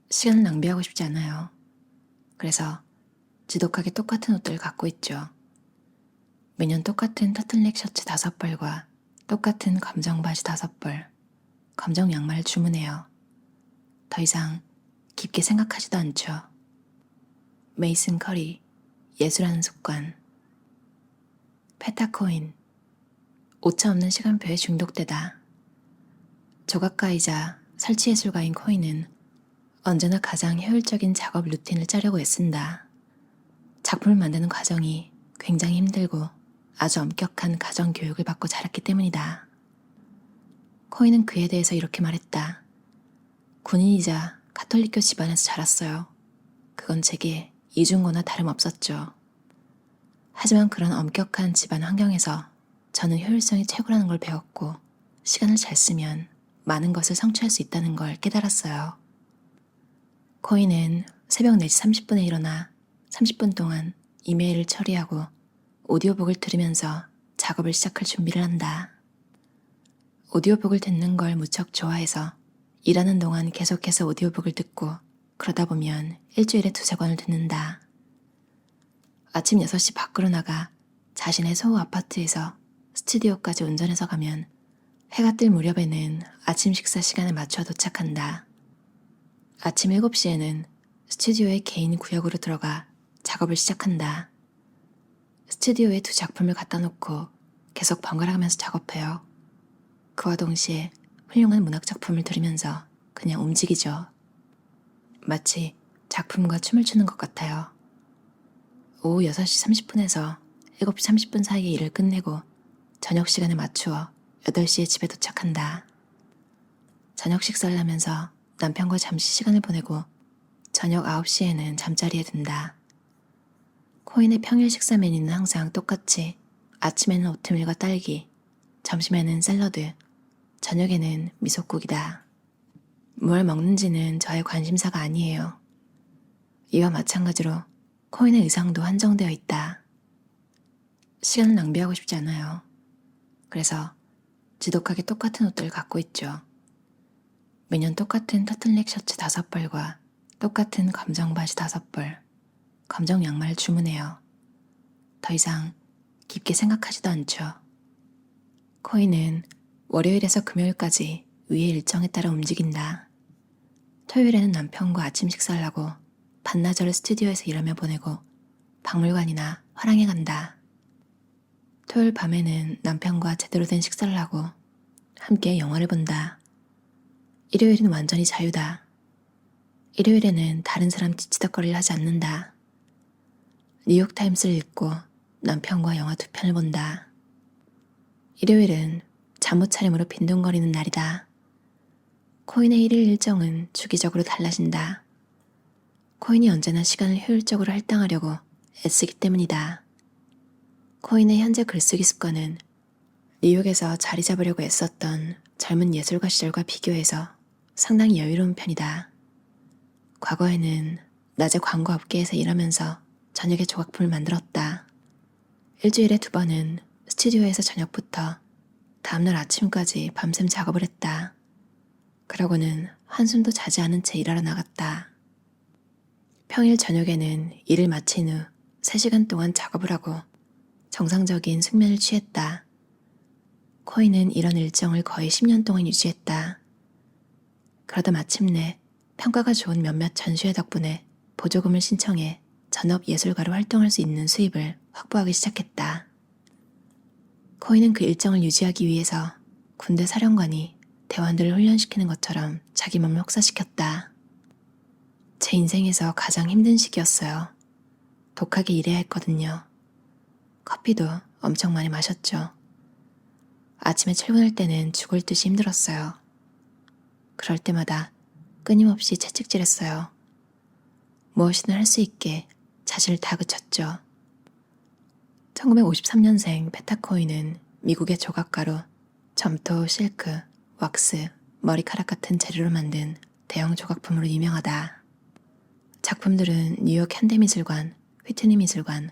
시간을 낭비하고 싶지 않아요. 그래서 지독하게 똑같은 옷들을 갖고 있죠. 매년 똑같은 터틀넥 셔츠 5벌과 똑같은 검정 바지 5벌, 검정 양말을 주문해요. 더 이상 깊게 생각하지도 않죠. 메이슨 커리, 예술하는 습관. 페타코인, 오차 없는 시간표에 중독되다. 조각가이자 설치예술가인 코인은 언제나 가장 효율적인 작업 루틴을 짜려고 애쓴다. 작품을 만드는 과정이 굉장히 힘들고 아주 엄격한 가정 교육을 받고 자랐기 때문이다. 코인은 그에 대해서 이렇게 말했다. 군인이자 가톨릭교 집안에서 자랐어요. 그건 제게 이중고나 다름없었죠. 하지만 그런 엄격한 집안 환경에서 저는 효율성이 최고라는 걸 배웠고 시간을 잘 쓰면 많은 것을 성취할 수 있다는 걸 깨달았어요. 코인은 새벽 4시 30분에 일어나 30분 동안 이메일을 처리하고 오디오북을 들으면서 작업을 시작할 준비를 한다. 오디오북을 듣는 걸 무척 좋아해서 일하는 동안 계속해서 오디오북을 듣고 그러다 보면 일주일에 2-3권을 듣는다. 아침 6시 밖으로 나가 자신의 소호 아파트에서 스튜디오까지 운전해서 가면 해가 뜰 무렵에는 아침 식사 시간에 맞춰 도착한다. 아침 7시에는 스튜디오의 개인 구역으로 들어가 작업을 시작한다. 스튜디오에 2작품을 갖다 놓고 계속 번갈아가면서 작업해요. 그와 동시에 훌륭한 문학작품을 들으면서 그냥 움직이죠. 마치 작품과 춤을 추는 것 같아요. 오후 6시 30분에서 7시 30분 사이에 일을 끝내고 저녁 시간에 맞추어 8시에 집에 도착한다. 저녁 식사를 하면서 남편과 잠시 시간을 보내고 저녁 9시에는 잠자리에 든다. 코인의 평일 식사 메뉴는 항상 똑같이 아침에는 오트밀과 딸기, 점심에는 샐러드, 저녁에는 미숫국이다. 뭘 먹는지는 저의 관심사가 아니에요. 이와 마찬가지로 코인의 의상도 한정되어 있다. 시간을 낭비하고 싶지 않아요. 그래서 지독하게 똑같은 옷들을 갖고 있죠. 매년 똑같은 터틀넥 셔츠 5벌과 똑같은 검정 바지 5벌, 검정 양말을 주문해요. 더 이상 깊게 생각하지도 않죠. 코인은 월요일에서 금요일까지 위의 일정에 따라 움직인다. 토요일에는 남편과 아침 식사를 하고 반나절을 스튜디오에서 일하며 보내고 박물관이나 화랑에 간다. 토요일 밤에는 남편과 제대로 된 식사를 하고 함께 영화를 본다. 일요일은 완전히 자유다. 일요일에는 다른 사람 뒤치다거리를 하지 않는다. 뉴욕타임스를 읽고 남편과 영화 2편을 본다. 일요일은 잠옷차림으로 빈둥거리는 날이다. 코인의 일일 일정은 주기적으로 달라진다. 코인이 언제나 시간을 효율적으로 할당하려고 애쓰기 때문이다. 코인의 현재 글쓰기 습관은 뉴욕에서 자리 잡으려고 애썼던 젊은 예술가 시절과 비교해서 상당히 여유로운 편이다. 과거에는 낮에 광고 업계에서 일하면서 저녁에 조각품을 만들었다. 일주일에 2번은 스튜디오에서 저녁부터 다음날 아침까지 밤샘 작업을 했다. 그러고는 한숨도 자지 않은 채 일하러 나갔다. 평일 저녁에는 일을 마친 후 3시간 동안 작업을 하고 정상적인 숙면을 취했다. 코인은 이런 일정을 거의 10년 동안 유지했다. 그러다 마침내 평가가 좋은 몇몇 전시회 덕분에 보조금을 신청해 전업 예술가로 활동할 수 있는 수입을 확보하기 시작했다. 코인은 그 일정을 유지하기 위해서 군대 사령관이 대원들을 훈련시키는 것처럼 자기 몸을 혹사시켰다. 제 인생에서 가장 힘든 시기였어요. 독하게 일해야 했거든요. 커피도 엄청 많이 마셨죠. 아침에 출근할 때는 죽을 듯이 힘들었어요. 그럴 때마다 끊임없이 채찍질했어요. 무엇이든 할 수 있게 자신을 다그쳤죠. 1953년생 페타코인은 미국의 조각가로 점토, 실크, 왁스, 머리카락 같은 재료로 만든 대형 조각품으로 유명하다. 작품들은 뉴욕 현대미술관, 휘트니 미술관,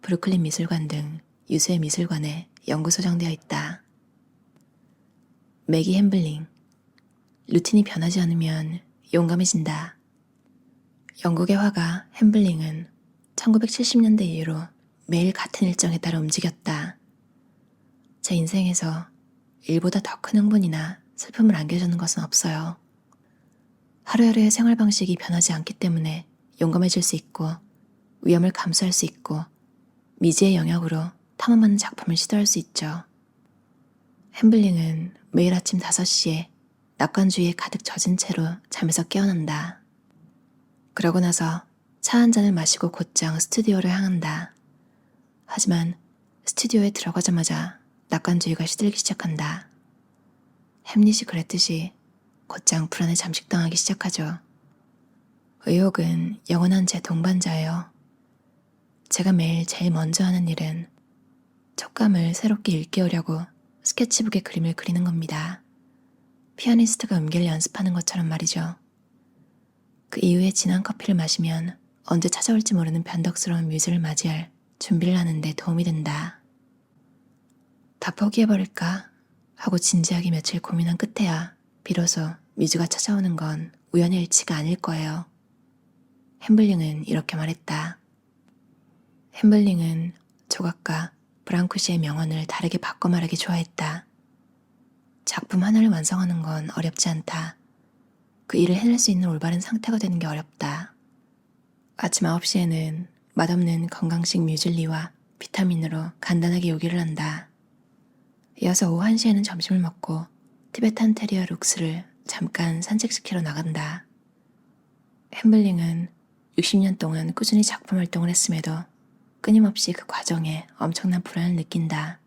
브루클린 미술관 등 유수의 미술관에 영구 소장되어 있다. 매기 햄블링, 루틴이 변하지 않으면 용감해진다. 영국의 화가 햄블링은 1970년대 이후로 매일 같은 일정에 따라 움직였다. 제 인생에서 일보다 더 큰 흥분이나 슬픔을 안겨주는 것은 없어요. 하루하루의 생활 방식이 변하지 않기 때문에 용감해질 수 있고 위험을 감수할 수 있고 미지의 영역으로 탐험하는 작품을 시도할 수 있죠. 햄블링은 매일 아침 5시에 낙관주의에 가득 젖은 채로 잠에서 깨어난다. 그러고 나서 차 한 잔을 마시고 곧장 스튜디오를 향한다. 하지만 스튜디오에 들어가자마자 낙관주의가 시들기 시작한다. 햄릿이 그랬듯이 곧장 불안에 잠식당하기 시작하죠. 의욕은 영원한 제 동반자예요. 제가 매일 제일 먼저 하는 일은 촉감을 새롭게 일깨우려고 스케치북에 그림을 그리는 겁니다. 피아니스트가 음계를 연습하는 것처럼 말이죠. 그 이후에 진한 커피를 마시면 언제 찾아올지 모르는 변덕스러운 뮤즈를 맞이할 준비를 하는 데 도움이 된다. 다 포기해버릴까 하고 진지하게 며칠 고민한 끝에야 비로소 뮤즈가 찾아오는 건 우연의 일치가 아닐 거예요. 햄블링은 이렇게 말했다. 햄블링은 조각가 브랑쿠시의 명언을 다르게 바꿔 말하기 좋아했다. 작품 하나를 완성하는 건 어렵지 않다. 그 일을 해낼 수 있는 올바른 상태가 되는 게 어렵다. 아침 9시에는 맛없는 건강식 뮤즐리와 비타민으로 간단하게 요기를 한다. 이어서 오후 1시에는 점심을 먹고 티베탄 테리어 룩스를 잠깐 산책시키러 나간다. 햄블링은 60년 동안 꾸준히 작품 활동을 했음에도 끊임없이 그 과정에 엄청난 불안을 느낀다.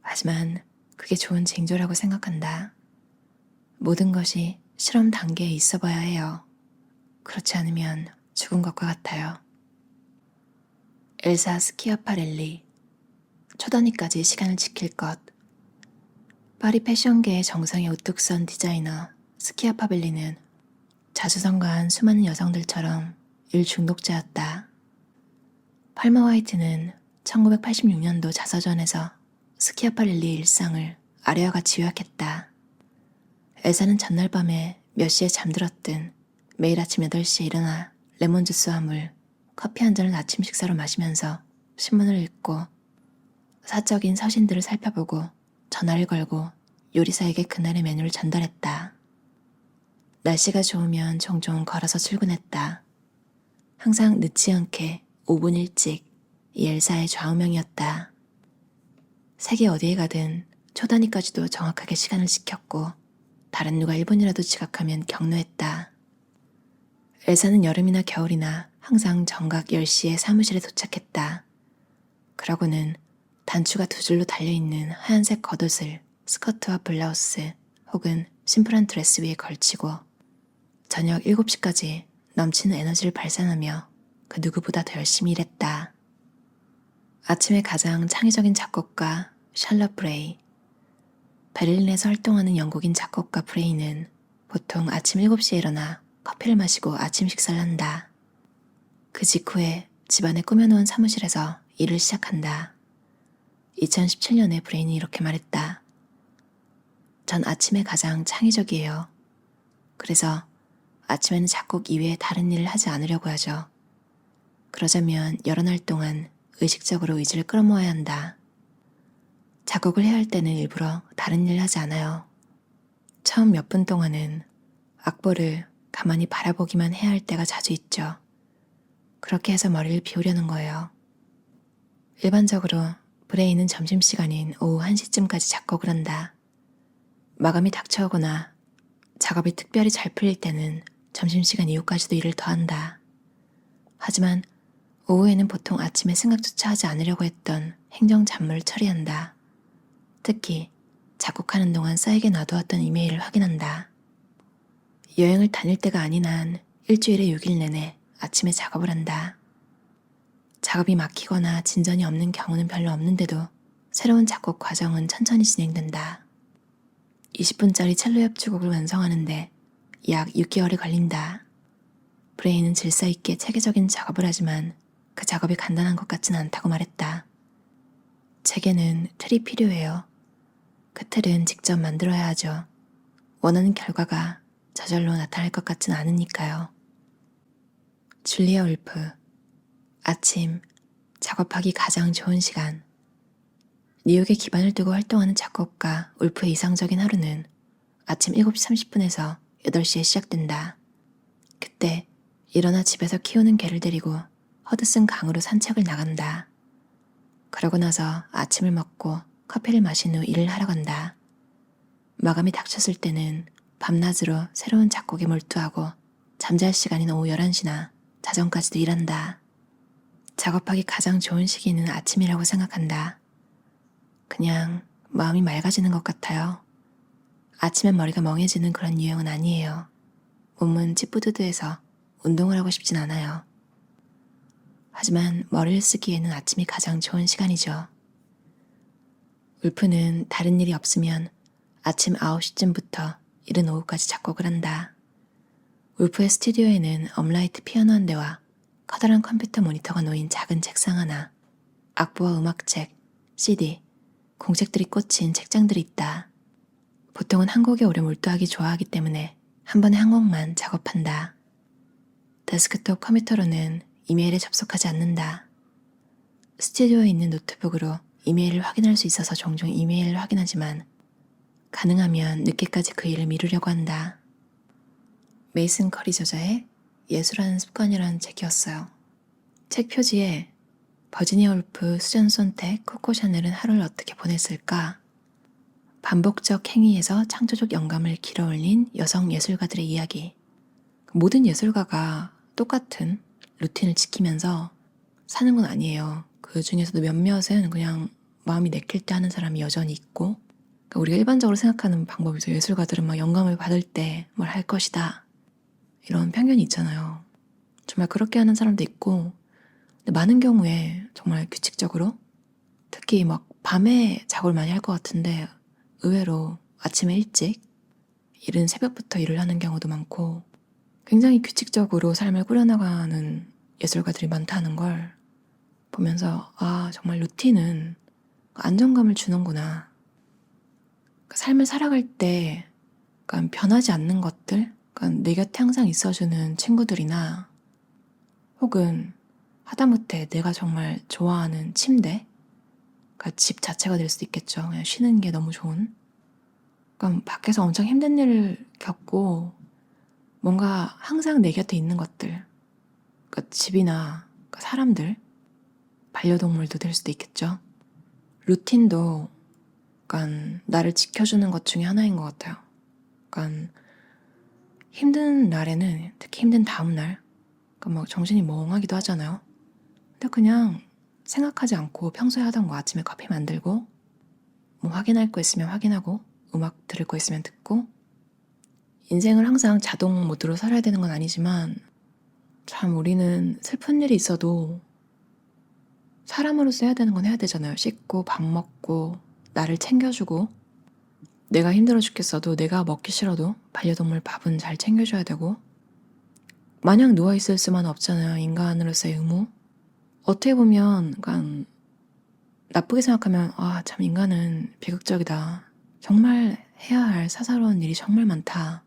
하지만 그게 좋은 징조라고 생각한다. 모든 것이 실험 단계에 있어 봐야 해요. 그렇지 않으면 죽은 것과 같아요. 엘사 스키아파렐리, 초단위까지 시간을 지킬 것. 파리 패션계의 정상의 우뚝선 디자이너 스키아파렐리는 자수성가한 수많은 여성들처럼 일 중독자였다. 팔머 화이트는 1986년도 자서전에서 스키아파렐리의 일상을 아래와 같이 요약했다. 엘사는 전날 밤에 몇 시에 잠들었든 매일 아침 8시에 일어나 레몬주스와 물, 커피 한 잔을 아침 식사로 마시면서 신문을 읽고 사적인 서신들을 살펴보고 전화를 걸고 요리사에게 그날의 메뉴를 전달했다. 날씨가 좋으면 종종 걸어서 출근했다. 항상 늦지 않게 5분 일찍 이 엘사의 좌우명이었다. 세계 어디에 가든 초단위까지도 정확하게 시간을 지켰고 다른 누가 1분이라도 지각하면 격노했다. 엘사는 여름이나 겨울이나 항상 정각 10시에 사무실에 도착했다. 그러고는 단추가 2줄로 달려있는 하얀색 겉옷을 스커트와 블라우스 혹은 심플한 드레스 위에 걸치고 저녁 7시까지 넘치는 에너지를 발산하며 그 누구보다 더 열심히 일했다. 아침에 가장 창의적인 작곡가 샬럿 브레이. 베를린에서 활동하는 영국인 작곡가 브레이는 보통 아침 7시에 일어나 커피를 마시고 아침 식사를 한다. 그 직후에 집안에 꾸며놓은 사무실에서 일을 시작한다. 2017년에 브레인이 이렇게 말했다. 전 아침에 가장 창의적이에요. 그래서 아침에는 작곡 이외에 다른 일을 하지 않으려고 하죠. 그러자면 여러 날 동안 의식적으로 의지를 끌어모아야 한다. 작곡을 해야 할 때는 일부러 다른 일을 하지 않아요. 처음 몇 분 동안은 악보를 가만히 바라보기만 해야 할 때가 자주 있죠. 그렇게 해서 머리를 비우려는 거예요. 일반적으로 브레인은 점심시간인 오후 1시쯤까지 작곡을 한다. 마감이 닥쳐오거나 작업이 특별히 잘 풀릴 때는 점심시간 이후까지도 일을 더 한다. 하지만 오후에는 보통 아침에 생각조차 하지 않으려고 했던 행정 잡무를 처리한다. 특히 작곡하는 동안 쌓이게 놔두었던 이메일을 확인한다. 여행을 다닐 때가 아닌 한 일주일에 6일 내내 아침에 작업을 한다. 작업이 막히거나 진전이 없는 경우는 별로 없는데도 새로운 작곡 과정은 천천히 진행된다. 20분짜리 첼로 협주곡을 완성하는데 약 6개월이 걸린다. 브레인은 질서 있게 체계적인 작업을 하지만 그 작업이 간단한 것 같진 않다고 말했다. 제게는 틀이 필요해요. 그 틀은 직접 만들어야 하죠. 원하는 결과가 저절로 나타날 것 같진 않으니까요. 줄리아 울프. 아침, 작업하기 가장 좋은 시간. 뉴욕에 기반을 두고 활동하는 작곡가 울프의 이상적인 하루는 아침 7시 30분에서 8시에 시작된다. 그때 일어나 집에서 키우는 개를 데리고 허드슨 강으로 산책을 나간다. 그러고 나서 아침을 먹고 커피를 마신 후 일을 하러 간다. 마감이 닥쳤을 때는 밤낮으로 새로운 작곡에 몰두하고 잠잘 시간인 오후 11시나 자정까지도 일한다. 작업하기 가장 좋은 시기는 아침이라고 생각한다. 그냥 마음이 맑아지는 것 같아요. 아침엔 머리가 멍해지는 그런 유형은 아니에요. 몸은 찌뿌드드해서 운동을 하고 싶진 않아요. 하지만 머리를 쓰기에는 아침이 가장 좋은 시간이죠. 울프는 다른 일이 없으면 아침 9시쯤부터 이른 오후까지 작곡을 한다. 울프의 스튜디오에는 업라이트 피아노 한 대와 커다란 컴퓨터 모니터가 놓인 작은 책상 하나, 악보와 음악책, CD, 공책들이 꽂힌 책장들이 있다. 보통은 한 곡에 오래 몰두하기 좋아하기 때문에 한 번에 한 곡만 작업한다. 데스크톱 컴퓨터로는 이메일에 접속하지 않는다. 스튜디오에 있는 노트북으로 이메일을 확인할 수 있어서 종종 이메일을 확인하지만 가능하면 늦게까지 그 일을 미루려고 한다. 메이슨 커리 저자의 예술하는 습관이라는 책이었어요. 책 표지에 버지니아 울프, 수잔 손텍, 코코 샤넬은 하루를 어떻게 보냈을까? 반복적 행위에서 창조적 영감을 길어올린 여성 예술가들의 이야기. 모든 예술가가 똑같은 루틴을 지키면서 사는 건 아니에요. 그 중에서도 몇몇은 그냥 마음이 내킬 때 하는 사람이 여전히 있고, 그러니까 우리가 일반적으로 생각하는 방법이죠. 예술가들은 막 영감을 받을 때 뭘 할 것이다, 이런 편견이 있잖아요. 정말 그렇게 하는 사람도 있고, 근데 많은 경우에 정말 규칙적으로, 특히 막 밤에 작업을 많이 할 것 같은데 의외로 아침에 일찍, 이른 새벽부터 일을 하는 경우도 많고 굉장히 규칙적으로 삶을 꾸려나가는 예술가들이 많다는 걸 보면서 정말 루틴은 안정감을 주는구나. 삶을 살아갈 때 변하지 않는 것들, 내 곁에 항상 있어주는 친구들이나 혹은 하다못해 내가 정말 좋아하는 침대, 집 자체가 될 수도 있겠죠. 그냥 쉬는 게 너무 좋은. 밖에서 엄청 힘든 일을 겪고 뭔가 항상 내 곁에 있는 것들, 집이나 사람들, 반려동물도 될 수도 있겠죠. 루틴도 나를 지켜주는 것 중에 하나인 것 같아요. 힘든 날에는, 특히 힘든 다음날, 막 정신이 멍하기도 하잖아요. 근데 그냥 생각하지 않고 평소에 하던 거 아침에 커피 만들고, 뭐 확인할 거 있으면 확인하고, 음악 들을 거 있으면 듣고, 인생을 항상 자동 모드로 살아야 되는 건 아니지만 참 우리는 슬픈 일이 있어도 사람으로서 해야 되는 건 해야 되잖아요. 씻고 밥 먹고 나를 챙겨주고, 내가 힘들어 죽겠어도 내가 먹기 싫어도 반려동물 밥은 잘 챙겨줘야 되고, 마냥 누워있을 수만은 없잖아요. 인간으로서의 의무. 어떻게 보면 나쁘게 생각하면 참 인간은 비극적이다. 정말 해야 할 사사로운 일이 정말 많다.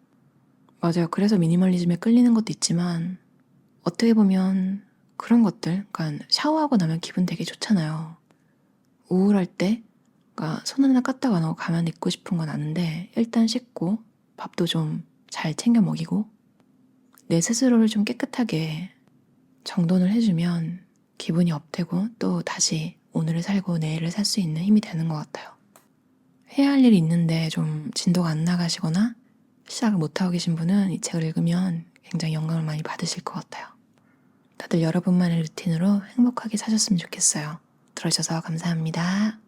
맞아요. 그래서 미니멀리즘에 끌리는 것도 있지만 어떻게 보면 그런 것들, 샤워하고 나면 기분 되게 좋잖아요. 우울할 때 손 하나 까딱 안 하고 가만히 있고 싶은 건 아는데 일단 씻고 밥도 좀 잘 챙겨 먹이고 내 스스로를 좀 깨끗하게 정돈을 해주면 기분이 업되고 또 다시 오늘을 살고 내일을 살 수 있는 힘이 되는 것 같아요. 해야 할 일이 있는데 좀 진도가 안 나가시거나 시작을 못하고 계신 분은 이 책을 읽으면 굉장히 영감을 많이 받으실 것 같아요. 다들 여러분만의 루틴으로 행복하게 사셨으면 좋겠어요. 들어주셔서 감사합니다.